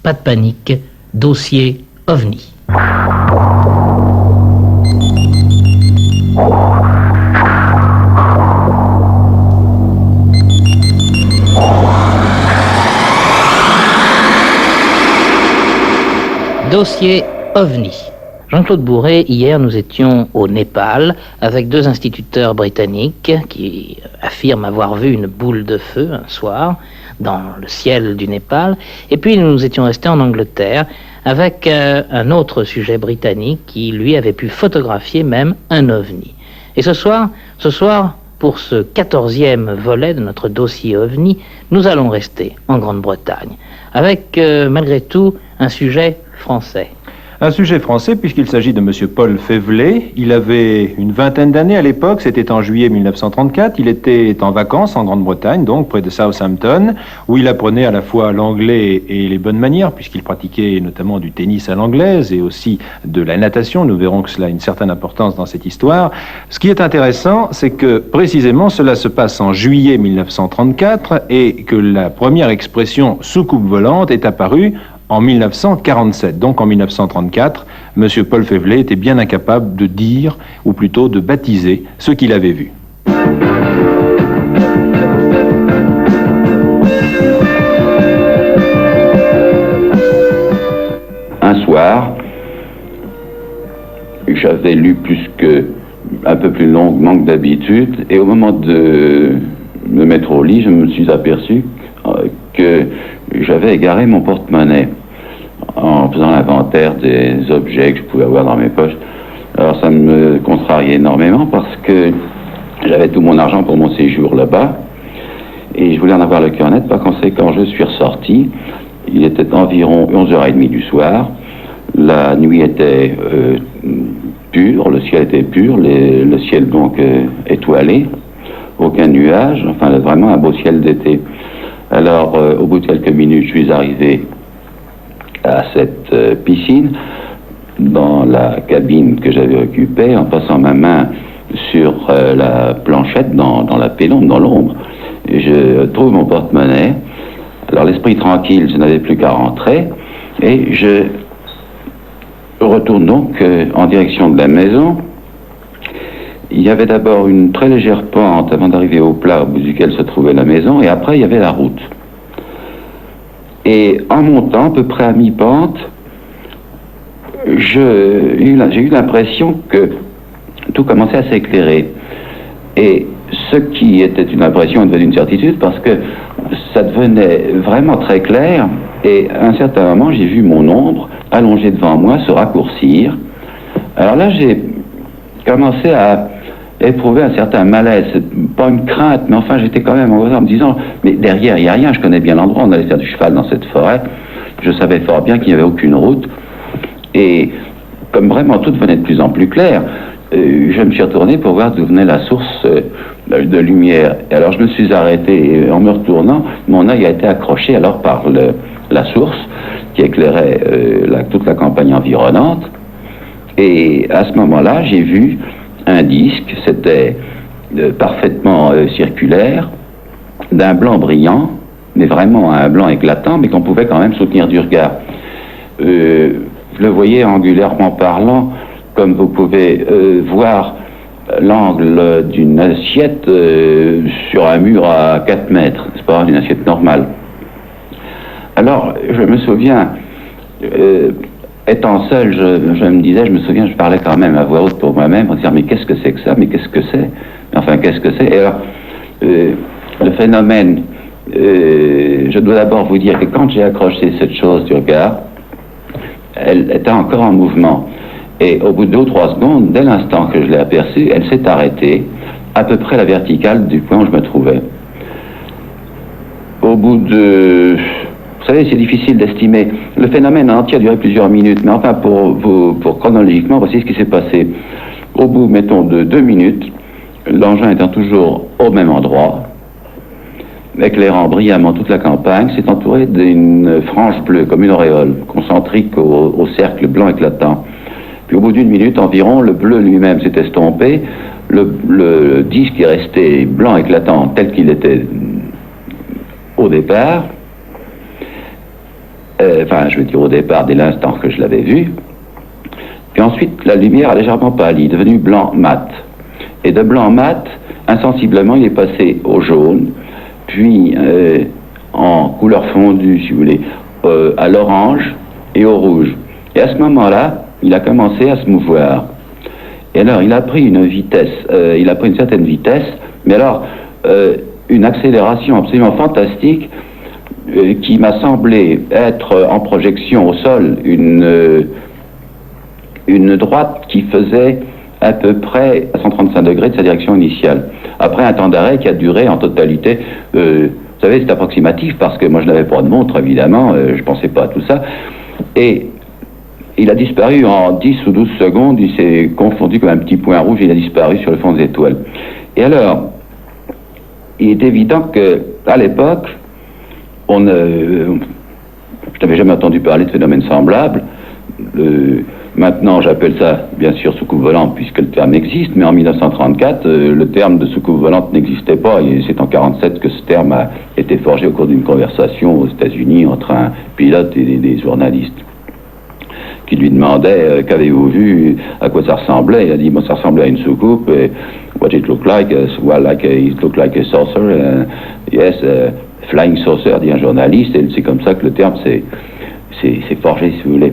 Pas de panique, dossier OVNI. Dossier OVNI. Jean-Claude Bourret, hier nous étions au Népal avec deux instituteurs britanniques qui affirment avoir vu une boule de feu un soir dans le ciel du Népal. Et puis nous étions restés en Angleterre avec un autre sujet britannique qui lui avait pu photographier même un OVNI. Et ce soir, pour ce 14e volet de notre dossier OVNI, nous allons rester en Grande-Bretagne avec malgré tout un sujet français. Un sujet français puisqu'il s'agit de M. Paul Févelet. Il avait une vingtaine d'années à l'époque, c'était en juillet 1934. Il était en vacances en Grande-Bretagne, donc près de Southampton, où il apprenait à la fois l'anglais et les bonnes manières, puisqu'il pratiquait notamment du tennis à l'anglaise et aussi de la natation. Nous verrons que cela a une certaine importance dans cette histoire. Ce qui est intéressant, c'est que précisément cela se passe en juillet 1934 et que la première expression soucoupe volante est apparue en 1947, donc en 1934, M. Paul Févelet était bien incapable de dire, ou plutôt de baptiser, ce qu'il avait vu. Un soir, j'avais lu un peu plus longuement que d'habitude, et au moment de me mettre au lit, je me suis aperçu que j'avais égaré mon porte-monnaie en faisant l'inventaire des objets que je pouvais avoir dans mes poches. Alors ça me contrariait énormément parce que j'avais tout mon argent pour mon séjour là-bas et je voulais en avoir le cœur net. Par conséquent, je suis ressorti. Il était environ 11h30 du soir. La nuit était pure, le ciel était pur, le ciel donc étoilé, aucun nuage, enfin vraiment un beau ciel d'été. Alors, au bout de quelques minutes, je suis arrivé à cette piscine, dans la cabine que j'avais occupée, en passant ma main sur la planchette, dans la pénombre, dans l'ombre. Je trouve mon porte-monnaie. Alors, l'esprit tranquille, je n'avais plus qu'à rentrer, et je retourne donc en direction de la maison. Il y avait d'abord une très légère pente avant d'arriver au plat au bout duquel se trouvait la maison, et après il y avait la route. Et en montant, à peu près à mi-pente, j'ai eu l'impression que tout commençait à s'éclairer. Et ce qui était une impression est devenu une certitude parce que ça devenait vraiment très clair, et à un certain moment, j'ai vu mon ombre allongée devant moi se raccourcir. Alors là, j'ai commencé à éprouver un certain malaise, pas une crainte, mais enfin j'étais quand même en me disant, mais derrière il n'y a rien, je connais bien l'endroit, on allait faire du cheval dans cette forêt, je savais fort bien qu'il n'y avait aucune route, et comme vraiment tout devenait de plus en plus clair, je me suis retourné pour voir d'où venait la source de lumière. Et alors je me suis arrêté, et en me retournant, mon œil a été accroché alors par la source qui éclairait toute la campagne environnante, et à ce moment-là j'ai vu un disque, c'était parfaitement circulaire, d'un blanc brillant, mais vraiment un blanc éclatant, mais qu'on pouvait quand même soutenir du regard. Je le voyais angulairement parlant, comme vous pouvez voir l'angle d'une assiette sur un mur à 4 mètres, c'est pas une assiette normale. Alors, je me souviens, étant seul, je me souviens, je parlais quand même à voix haute pour moi-même, en disant, mais qu'est-ce que c'est que ça, mais qu'est-ce que c'est? Enfin, qu'est-ce que c'est? Et alors, le phénomène, je dois d'abord vous dire que quand j'ai accroché cette chose du regard, elle était encore en mouvement. Et au bout de 2 ou 3 secondes, dès l'instant que je l'ai aperçue, elle s'est arrêtée, à peu près la verticale du point où je me trouvais. Au bout de... Vous savez, c'est difficile d'estimer. Le phénomène entier a duré plusieurs minutes, mais enfin, pour chronologiquement, voici ce qui s'est passé. Au bout, mettons, de 2 minutes, l'engin étant toujours au même endroit, éclairant brillamment toute la campagne, s'est entouré d'une frange bleue, comme une auréole, concentrique au cercle blanc éclatant. Puis au bout d'1 minute environ, le bleu lui-même s'est estompé, le disque est resté blanc éclatant tel qu'il était au départ, Enfin, je veux dire au départ, dès l'instant que je l'avais vu. Puis ensuite, la lumière a légèrement pâli, devenu blanc mat. Et de blanc mat, insensiblement, il est passé au jaune, puis en couleur fondue, si vous voulez, à l'orange et au rouge. Et à ce moment-là, il a commencé à se mouvoir. Et alors, il a pris une vitesse, il a pris une certaine vitesse, mais alors, une accélération absolument fantastique qui m'a semblé être en projection au sol une droite qui faisait à peu près à 135 degrés de sa direction initiale. Après un temps d'arrêt qui a duré en totalité, vous savez, c'est approximatif parce que moi je n'avais pas de montre évidemment, je pensais pas à tout ça, et il a disparu en 10 ou 12 secondes, il s'est confondu comme un petit point rouge, il a disparu sur le fond des étoiles. Et alors, il est évident que à l'époque, je n'avais jamais entendu parler de phénomènes semblables. Maintenant, j'appelle ça, bien sûr, soucoupe volante, puisque le terme existe, mais en 1934, le terme de soucoupe volante n'existait pas, et c'est en 1947 que ce terme a été forgé au cours d'une conversation aux États-Unis entre un pilote et des journalistes qui lui demandaient qu'avez-vous vu, à quoi ça ressemblait. Il a dit, bon, ça ressemblait à une soucoupe, et what it looked like, well, it looked like a saucer, yes, flying saucer, dit un journaliste, et c'est comme ça que le terme s'est forgé, si vous voulez.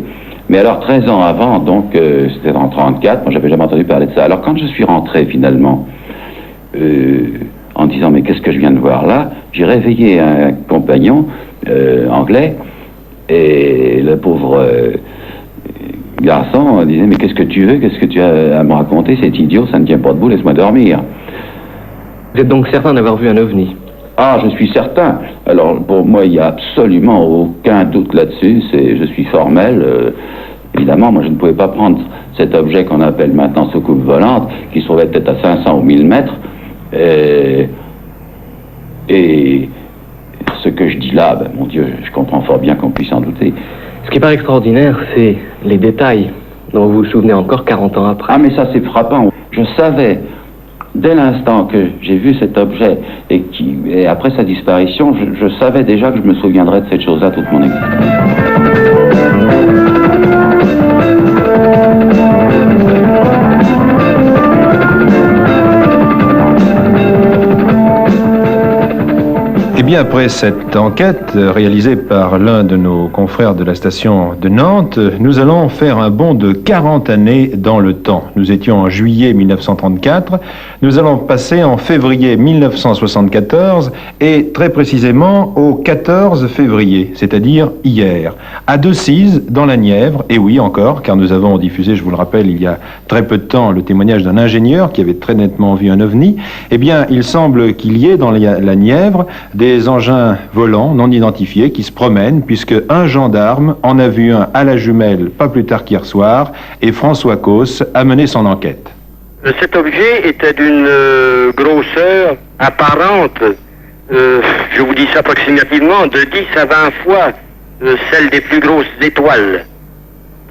Mais alors, 13 ans avant, donc, c'était en 1934, moi j'avais jamais entendu parler de ça. Alors quand je suis rentré finalement, en disant, mais qu'est-ce que je viens de voir là, j'ai réveillé un compagnon anglais, et le pauvre garçon disait, mais qu'est-ce que tu veux, qu'est-ce que tu as à me raconter, c'est idiot, ça ne tient pas debout, laisse-moi dormir. Vous êtes donc certain d'avoir vu un ovni? Ah, je suis certain. Alors, pour moi, il n'y a absolument aucun doute là-dessus. Je suis formel. Évidemment, moi, je ne pouvais pas prendre cet objet qu'on appelle maintenant soucoupe volante, qui se trouvait peut-être à 500 ou 1000 mètres. Et ce que je dis là, ben, mon Dieu, je comprends fort bien qu'on puisse en douter. Ce qui paraît extraordinaire, c'est les détails dont vous vous souvenez encore 40 ans après. Ah, mais ça, c'est frappant. Je savais... Dès l'instant que j'ai vu cet objet et après sa disparition, je savais déjà que je me souviendrais de cette chose-là toute mon existence. Eh bien, après cette enquête réalisée par l'un de nos confrères de la station de Nantes, nous allons faire un bond de 40 années dans le temps. Nous étions en juillet 1934, nous allons passer en février 1974 et très précisément au 14 février, c'est-à-dire hier, à Decize, dans la Nièvre, et oui encore, car nous avons diffusé, je vous le rappelle, il y a très peu de temps, le témoignage d'un ingénieur qui avait très nettement vu un ovni. Eh bien, il semble qu'il y ait dans la Nièvre des engins volants non identifiés qui se promènent, puisque un gendarme en a vu un à la Jumelle pas plus tard qu'hier soir, et François Causse a mené son enquête. Cet objet était d'une grosseur apparente, je vous dis ça approximativement, de 10 à 20 fois celle des plus grosses étoiles.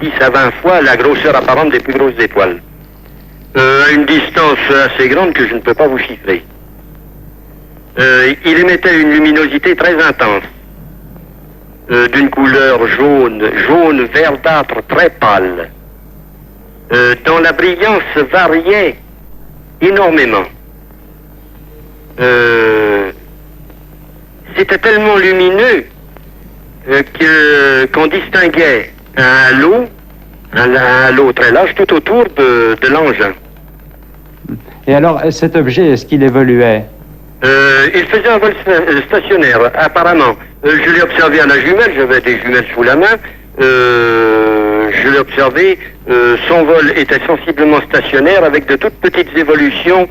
10 à 20 fois la grosseur apparente des plus grosses étoiles. À une distance assez grande que je ne peux pas vous chiffrer. Il émettait une luminosité très intense, d'une couleur jaune verdâtre très pâle, dont la brillance variait énormément. C'était tellement lumineux qu'on distinguait un halo très large tout autour de l'engin. Et alors, cet objet, est-ce qu'il évoluait? Il faisait un vol stationnaire, apparemment. Je l'ai observé à la jumelle, j'avais des jumelles sous la main. Je l'ai observé, son vol était sensiblement stationnaire avec de toutes petites évolutions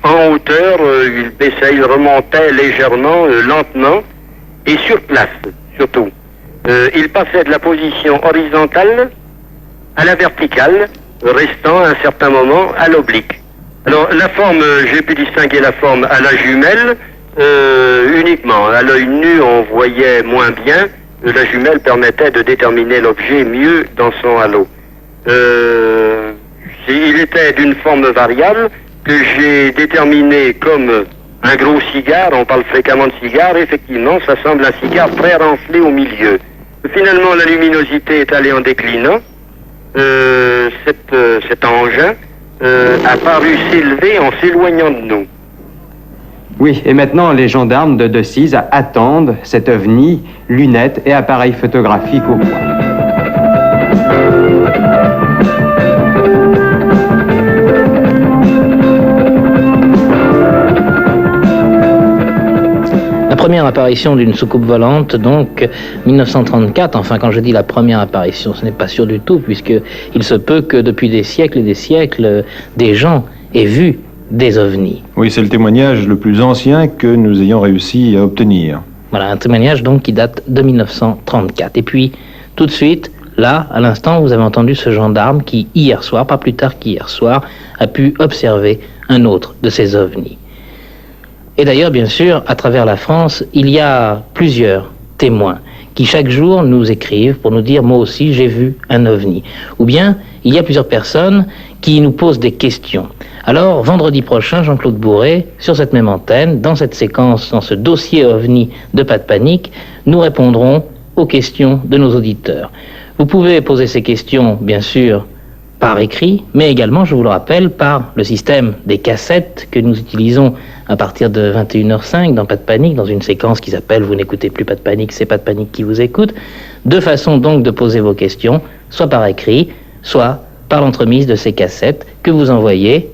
en hauteur. Il baissait, il remontait légèrement, lentement, et sur place, surtout. Il passait de la position horizontale à la verticale, restant à un certain moment à l'oblique. Alors, la forme, j'ai pu distinguer la forme à la jumelle uniquement. À l'œil nu, on voyait moins bien. La jumelle permettait de déterminer l'objet mieux dans son halo. Il était d'une forme variable que j'ai déterminé comme un gros cigare. On parle fréquemment de cigare. Effectivement, ça semble un cigare très renflé au milieu. Finalement, la luminosité est allée en déclinant. Cet engin a paru s'élever en s'éloignant de nous. Oui, et maintenant les gendarmes de Decize attendent cet ovni, lunettes et appareil photographique au point. La première apparition d'une soucoupe volante, donc 1934, enfin quand je dis la première apparition, ce n'est pas sûr du tout, puisqu'il se peut que depuis des siècles et des siècles, des gens aient vu des ovnis. Oui, c'est le témoignage le plus ancien que nous ayons réussi à obtenir. Voilà, un témoignage donc qui date de 1934. Et puis, tout de suite, là, à l'instant, vous avez entendu ce gendarme qui, hier soir, pas plus tard qu'hier soir, a pu observer un autre de ces ovnis. Et d'ailleurs, bien sûr, à travers la France, il y a plusieurs témoins qui chaque jour nous écrivent pour nous dire « moi aussi j'ai vu un ovni ». Ou bien, il y a plusieurs personnes qui nous posent des questions. Alors, vendredi prochain, Jean-Claude Bourret, sur cette même antenne, dans cette séquence, dans ce dossier ovni de Pas de Panique, nous répondrons aux questions de nos auditeurs. Vous pouvez poser ces questions, bien sûr, par écrit, mais également, je vous le rappelle, par le système des cassettes que nous utilisons à partir de 21h05 dans Pas de Panique, dans une séquence qui s'appelle « Vous n'écoutez plus Pas de Panique, c'est Pas de Panique qui vous écoute ». Deux façons donc de poser vos questions, soit par écrit, soit par l'entremise de ces cassettes que vous envoyez,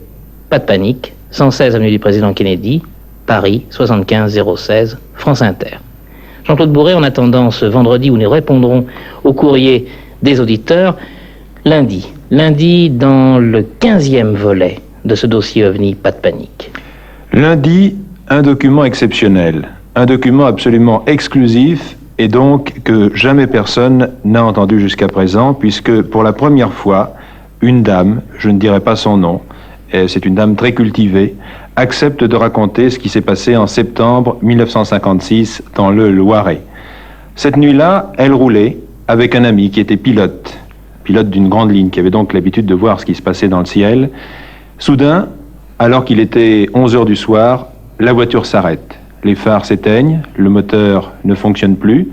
Pas de Panique, 116 avenue du Président Kennedy, Paris, 75 016, France Inter. Jean-Claude Bourret, en attendant ce vendredi où nous répondrons au courrier des auditeurs, lundi dans le 15e volet de ce dossier OVNI, Pas de Panique. Lundi, un document exceptionnel, un document absolument exclusif et donc que jamais personne n'a entendu jusqu'à présent, puisque pour la première fois, une dame, je ne dirai pas son nom, c'est une dame très cultivée, accepte de raconter ce qui s'est passé en septembre 1956 dans le Loiret. Cette nuit-là, elle roulait avec un ami qui était pilote d'une grande ligne, qui avait donc l'habitude de voir ce qui se passait dans le ciel. Soudain, alors qu'il était 11 heures du soir, la voiture s'arrête. Les phares s'éteignent, le moteur ne fonctionne plus.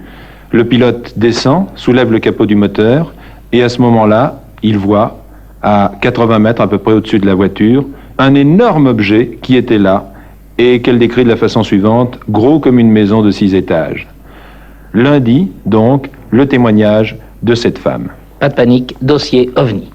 Le pilote descend, soulève le capot du moteur, et à ce moment-là, il voit, à 80 mètres à peu près au-dessus de la voiture, un énorme objet qui était là, et qu'elle décrit de la façon suivante, gros comme une maison de 6 étages. Lundi, donc, le témoignage de cette femme. Pas de Panique, dossier OVNI.